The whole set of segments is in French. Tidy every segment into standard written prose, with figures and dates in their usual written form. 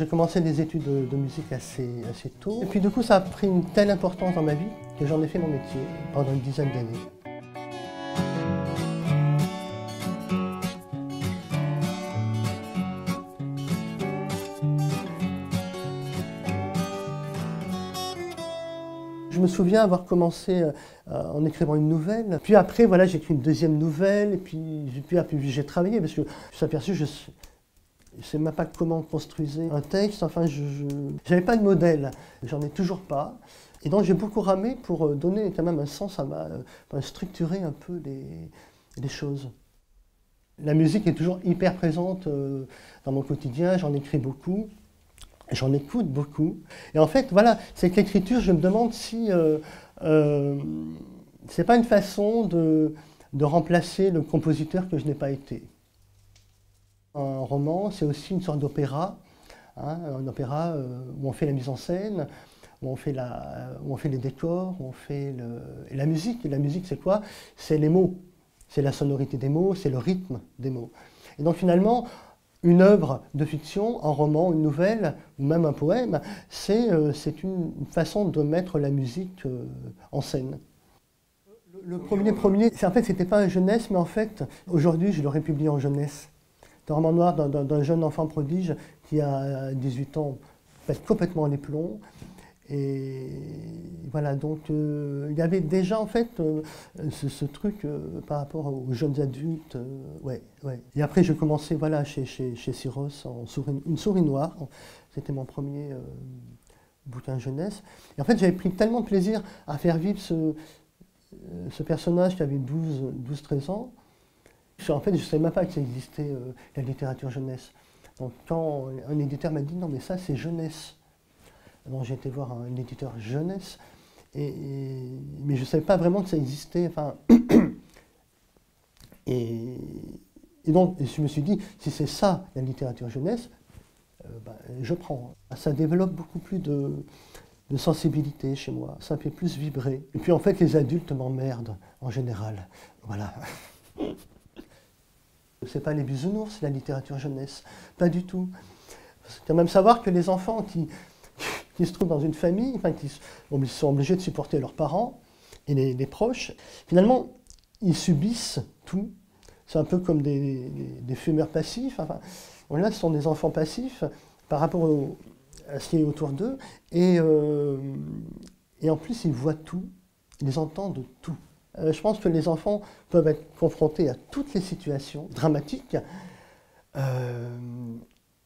J'ai commencé des études de musique assez tôt. Et puis du coup, ça a pris une telle importance dans ma vie que j'en ai fait mon métier pendant une dizaine d'années. Je me souviens avoir commencé en écrivant une nouvelle. Puis après, voilà, j'ai écrit une deuxième nouvelle. Et puis j'ai travaillé parce que je me suis aperçu, je ne sais même pas comment on construisait un texte. Enfin, je n'avais pas de modèle. J'en ai toujours pas. Et donc j'ai beaucoup ramé pour donner quand même un sens à structurer un peu les choses. La musique est toujours hyper présente dans mon quotidien. J'en écris beaucoup. J'en écoute beaucoup. Et en fait, voilà, c'est que l'écriture, je me demande si c'est pas une façon de remplacer le compositeur que je n'ai pas été. Un roman, c'est aussi une sorte d'opéra, hein, un opéra où on fait la mise en scène, où on fait les décors, où on fait et la musique. Et la musique, c'est quoi? C'est les mots. C'est la sonorité des mots, c'est le rythme des mots. Et donc finalement, une œuvre de fiction, un roman, une nouvelle, ou même un poème, c'est une façon de mettre la musique en scène. Le premier, en fait, c'était pas un jeunesse, mais en fait, aujourd'hui, je l'aurais publié en jeunesse. C'est un roman noir d'un jeune enfant prodige qui a 18 ans, pète complètement les plombs. Et voilà, donc il y avait déjà en fait ce truc par rapport aux jeunes adultes. Ouais. Et après, je commençais voilà, chez Syros, Une souris noire. C'était mon premier bouquin jeunesse. Et en fait, j'avais pris tellement de plaisir à faire vivre ce personnage qui avait 12-13 ans. En fait, je ne savais même pas que ça existait, la littérature jeunesse. Donc quand un éditeur m'a dit « Non, mais ça, c'est jeunesse », donc j'ai été voir un éditeur jeunesse, mais je ne savais pas vraiment que ça existait. Enfin, et donc je me suis dit, si c'est ça la littérature jeunesse, je prends. Ça développe beaucoup plus de sensibilité chez moi, ça me fait plus vibrer. Et puis en fait, les adultes m'emmerdent en général. Voilà. C'est pas les bisounours, la littérature jeunesse, pas du tout. Il faut quand même savoir que les enfants qui se trouvent dans une famille, enfin, qui sont obligés de supporter leurs parents et les proches, finalement, ils subissent tout. C'est un peu comme des fumeurs passifs. Enfin, là, ce sont des enfants passifs par rapport à ce qui est autour d'eux. Et en plus, ils voient tout, ils entendent tout. Je pense que les enfants peuvent être confrontés à toutes les situations dramatiques.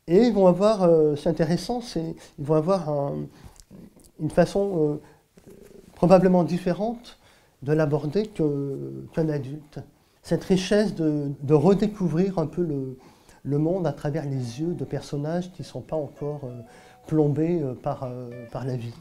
Et ils vont avoir, c'est intéressant, ils vont avoir une façon probablement différente de l'aborder qu'un adulte. Cette richesse de redécouvrir un peu le monde à travers les yeux de personnages qui ne sont pas encore plombés par la vie.